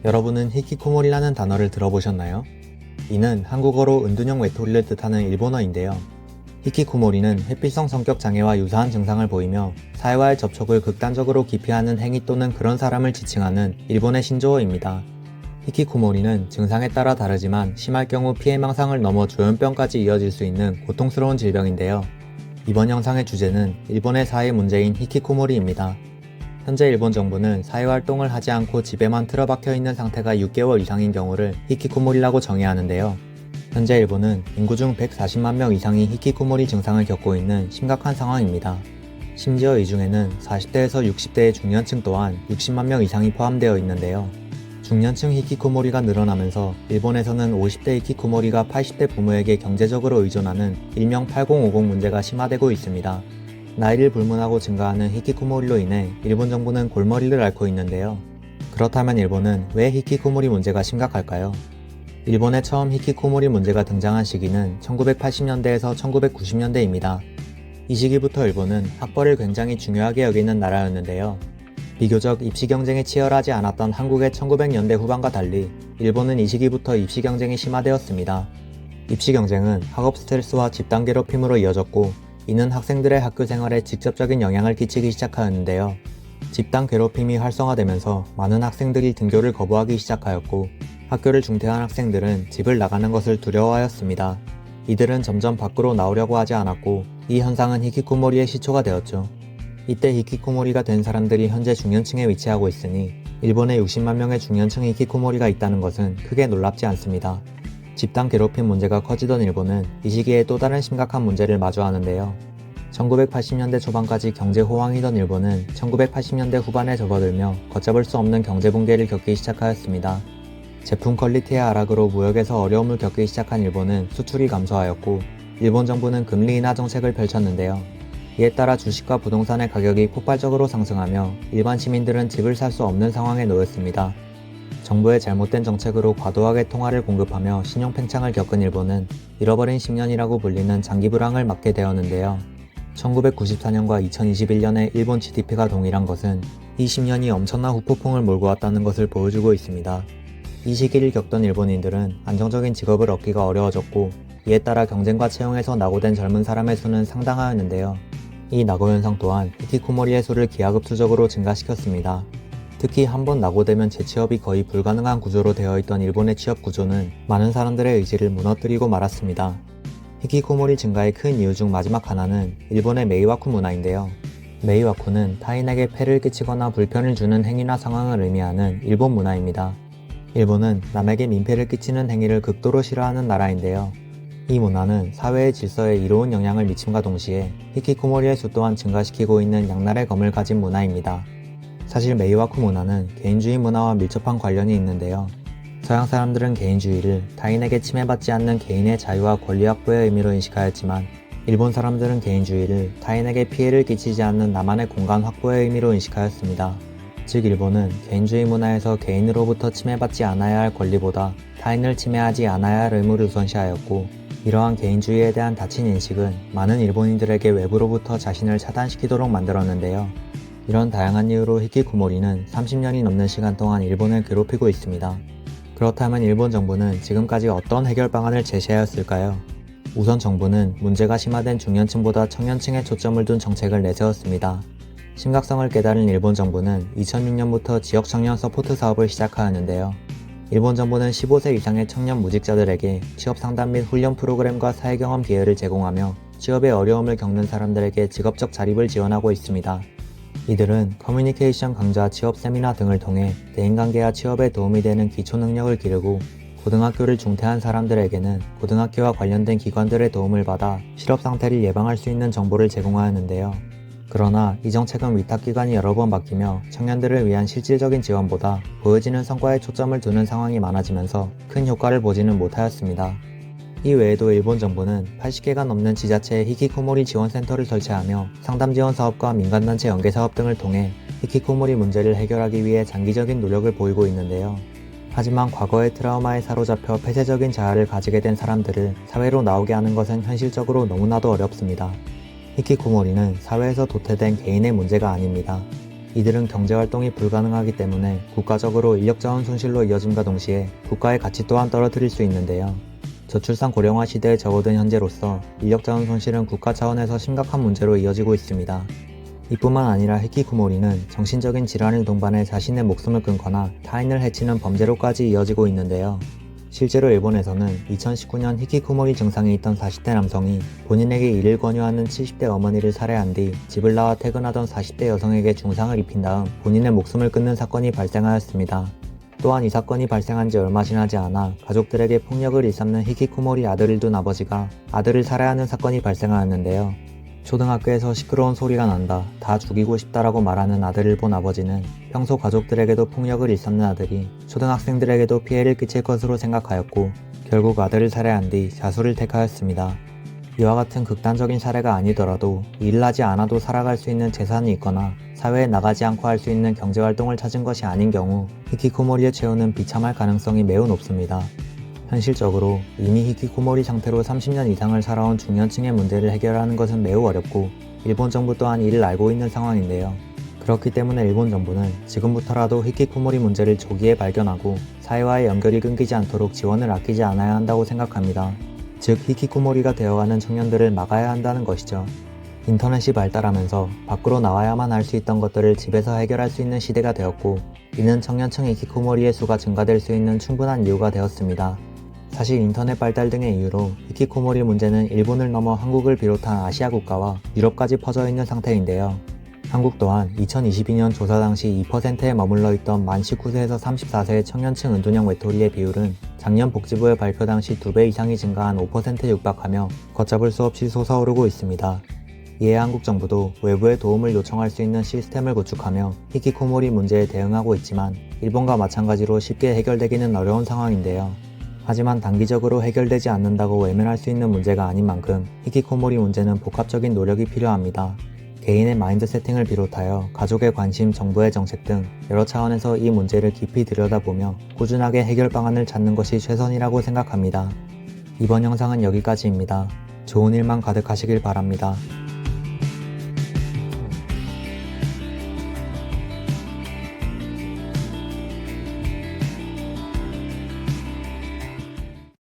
여러분은 히키코모리라는 단어를 들어보셨나요? 이는 한국어로 은둔형 외톨이를 뜻하는 일본어인데요. 히키코모리는 회피성 성격 장애와 유사한 증상을 보이며 사회와의 접촉을 극단적으로 기피하는 행위 또는 그런 사람을 지칭하는 일본의 신조어입니다. 히키코모리는 증상에 따라 다르지만 심할 경우 피해망상을 넘어 조현병까지 이어질 수 있는 고통스러운 질병인데요. 이번 영상의 주제는 일본의 사회 문제인 히키코모리입니다. 현재 일본 정부는 사회활동을 하지 않고 집에만 틀어박혀 있는 상태가 6개월 이상인 경우를 히키코모리라고 정의하는데요. 현재 일본은 인구 중 140만 명 이상이 히키코모리 증상을 겪고 있는 심각한 상황입니다. 심지어 이 중에는 40대에서 60대의 중년층 또한 60만 명 이상이 포함되어 있는데요. 중년층 히키코모리가 늘어나면서 일본에서는 50대 히키코모리가 80대 부모에게 경제적으로 의존하는 일명 8050 문제가 심화되고 있습니다. 나이를 불문하고 증가하는 히키코모리로 인해 일본 정부는 골머리를 앓고 있는데요. 그렇다면 일본은 왜 히키코모리 문제가 심각할까요? 일본에 처음 히키코모리 문제가 등장한 시기는 1980년대에서 1990년대입니다. 이 시기부터 일본은 학벌을 굉장히 중요하게 여기는 나라였는데요. 비교적 입시 경쟁이 치열하지 않았던 한국의 1900년대 후반과 달리 일본은 이 시기부터 입시 경쟁이 심화되었습니다. 입시 경쟁은 학업 스트레스와 집단 괴롭힘으로 이어졌고 이는 학생들의 학교 생활에 직접적인 영향을 끼치기 시작하였는데요. 집단 괴롭힘이 활성화되면서 많은 학생들이 등교를 거부하기 시작하였고 학교를 중퇴한 학생들은 집을 나가는 것을 두려워하였습니다. 이들은 점점 밖으로 나오려고 하지 않았고 이 현상은 히키코모리의 시초가 되었죠. 이때 히키코모리가 된 사람들이 현재 중년층에 위치하고 있으니 일본에 60만 명의 중년층 히키코모리가 있다는 것은 크게 놀랍지 않습니다. 집단 괴롭힘 문제가 커지던 일본은 이 시기에 또 다른 심각한 문제를 마주하는데요. 1980년대 초반까지 경제 호황이던 일본은 1980년대 후반에 접어들며 걷잡을 수 없는 경제 붕괴를 겪기 시작하였습니다. 제품 퀄리티의 하락으로 무역에서 어려움을 겪기 시작한 일본은 수출이 감소하였고 일본 정부는 금리 인하 정책을 펼쳤는데요. 이에 따라 주식과 부동산의 가격이 폭발적으로 상승하며 일반 시민들은 집을 살 수 없는 상황에 놓였습니다. 정부의 잘못된 정책으로 과도하게 통화를 공급하며 신용 팽창을 겪은 일본은 잃어버린 10년이라고 불리는 장기 불황을 맞게 되었는데요. 1994년과 2021년의 일본 GDP가 동일한 것은 이 10년이 엄청난 후폭풍을 몰고 왔다는 것을 보여주고 있습니다. 이 시기를 겪던 일본인들은 안정적인 직업을 얻기가 어려워졌고 이에 따라 경쟁과 채용에서 낙오된 젊은 사람의 수는 상당하였는데요. 이 낙오 현상 또한 히키코모리의 수를 기하급수적으로 증가시켰습니다. 특히 한번 낙오되면 재취업이 거의 불가능한 구조로 되어 있던 일본의 취업 구조는 많은 사람들의 의지를 무너뜨리고 말았습니다. 히키코모리 증가의 큰 이유 중 마지막 하나는 일본의 메이와쿠 문화인데요. 메이와쿠는 타인에게 폐를 끼치거나 불편을 주는 행위나 상황을 의미하는 일본 문화입니다. 일본은 남에게 민폐를 끼치는 행위를 극도로 싫어하는 나라인데요. 이 문화는 사회의 질서에 이로운 영향을 미침과 동시에 히키코모리의 수 또한 증가시키고 있는 양날의 검을 가진 문화입니다. 사실 메이와쿠 문화는 개인주의 문화와 밀접한 관련이 있는데요. 서양 사람들은 개인주의를 타인에게 침해받지 않는 개인의 자유와 권리 확보의 의미로 인식하였지만 일본 사람들은 개인주의를 타인에게 피해를 끼치지 않는 나만의 공간 확보의 의미로 인식하였습니다. 즉 일본은 개인주의 문화에서 개인으로부터 침해받지 않아야 할 권리보다 타인을 침해하지 않아야 할 의무를 우선시하였고 이러한 개인주의에 대한 닫힌 인식은 많은 일본인들에게 외부로부터 자신을 차단시키도록 만들었는데요. 이런 다양한 이유로 히키코모리는 30년이 넘는 시간 동안 일본을 괴롭히고 있습니다. 그렇다면 일본 정부는 지금까지 어떤 해결 방안을 제시하였을까요? 우선 정부는 문제가 심화된 중년층보다 청년층에 초점을 둔 정책을 내세웠습니다. 심각성을 깨달은 일본 정부는 2006년부터 지역 청년 서포트 사업을 시작하였는데요. 일본 정부는 15세 이상의 청년 무직자들에게 취업 상담 및 훈련 프로그램과 사회경험 기회를 제공하며 취업에 어려움을 겪는 사람들에게 직업적 자립을 지원하고 있습니다. 이들은 커뮤니케이션 강좌, 취업 세미나 등을 통해 대인관계와 취업에 도움이 되는 기초 능력을 기르고 고등학교를 중퇴한 사람들에게는 고등학교와 관련된 기관들의 도움을 받아 실업 상태를 예방할 수 있는 정보를 제공하였는데요. 그러나 이 정책은 위탁기관이 여러 번 바뀌며 청년들을 위한 실질적인 지원보다 보여지는 성과에 초점을 두는 상황이 많아지면서 큰 효과를 보지는 못하였습니다. 이 외에도 일본 정부는 80개가 넘는 지자체에 히키코모리 지원센터를 설치하며 상담 지원 사업과 민간단체 연계 사업 등을 통해 히키코모리 문제를 해결하기 위해 장기적인 노력을 보이고 있는데요. 하지만 과거의 트라우마에 사로잡혀 폐쇄적인 자아를 가지게 된 사람들을 사회로 나오게 하는 것은 현실적으로 너무나도 어렵습니다. 히키코모리는 사회에서 도태된 개인의 문제가 아닙니다. 이들은 경제활동이 불가능하기 때문에 국가적으로 인력자원 손실로 이어짐과 동시에 국가의 가치 또한 떨어뜨릴 수 있는데요. 저출산 고령화 시대에 접어든 현재로서 인력자원 손실은 국가 차원에서 심각한 문제로 이어지고 있습니다. 이뿐만 아니라 히키코모리는 정신적인 질환을 동반해 자신의 목숨을 끊거나 타인을 해치는 범죄로까지 이어지고 있는데요. 실제로 일본에서는 2019년 히키코모리 증상이 있던 40대 남성이 본인에게 일을 권유하는 70대 어머니를 살해한 뒤 집을 나와 퇴근하던 40대 여성에게 중상을 입힌 다음 본인의 목숨을 끊는 사건이 발생하였습니다. 또한 이 사건이 발생한 지 얼마 지나지 않아 가족들에게 폭력을 일삼는 히키코모리 아들을 둔 아버지가 아들을 살해하는 사건이 발생하였는데요. 초등학교에서 시끄러운 소리가 난다, 다 죽이고 싶다라고 말하는 아들을 본 아버지는 평소 가족들에게도 폭력을 일삼는 아들이 초등학생들에게도 피해를 끼칠 것으로 생각하였고 결국 아들을 살해한 뒤 자수를 택하였습니다. 이와 같은 극단적인 사례가 아니더라도 일을 하지 않아도 살아갈 수 있는 재산이 있거나 사회에 나가지 않고 할 수 있는 경제활동을 찾은 것이 아닌 경우 히키코모리의 최후는 비참할 가능성이 매우 높습니다. 현실적으로 이미 히키코모리 상태로 30년 이상을 살아온 중년층의 문제를 해결하는 것은 매우 어렵고 일본 정부 또한 이를 알고 있는 상황인데요. 그렇기 때문에 일본 정부는 지금부터라도 히키코모리 문제를 조기에 발견하고 사회와의 연결이 끊기지 않도록 지원을 아끼지 않아야 한다고 생각합니다. 즉 히키코모리가 되어가는 청년들을 막아야 한다는 것이죠. 인터넷이 발달하면서 밖으로 나와야만 할 수 있던 것들을 집에서 해결할 수 있는 시대가 되었고 이는 청년층 히키코모리의 수가 증가될 수 있는 충분한 이유가 되었습니다. 사실 인터넷 발달 등의 이유로 히키코모리 문제는 일본을 넘어 한국을 비롯한 아시아 국가와 유럽까지 퍼져 있는 상태인데요. 한국 또한 2022년 조사 당시 2%에 머물러 있던 만 19세에서 34세의 청년층 은둔형 외톨이의 비율은 작년 복지부의 발표 당시 2배 이상이 증가한 5%에 육박하며 걷잡을 수 없이 솟아오르고 있습니다. 이에 한국 정부도 외부의 도움을 요청할 수 있는 시스템을 구축하며 히키코모리 문제에 대응하고 있지만 일본과 마찬가지로 쉽게 해결되기는 어려운 상황인데요. 하지만 단기적으로 해결되지 않는다고 외면할 수 있는 문제가 아닌 만큼 히키코모리 문제는 복합적인 노력이 필요합니다. 개인의 마인드 세팅을 비롯하여 가족의 관심, 정부의 정책 등 여러 차원에서 이 문제를 깊이 들여다보며 꾸준하게 해결 방안을 찾는 것이 최선이라고 생각합니다. 이번 영상은 여기까지입니다. 좋은 일만 가득하시길 바랍니다.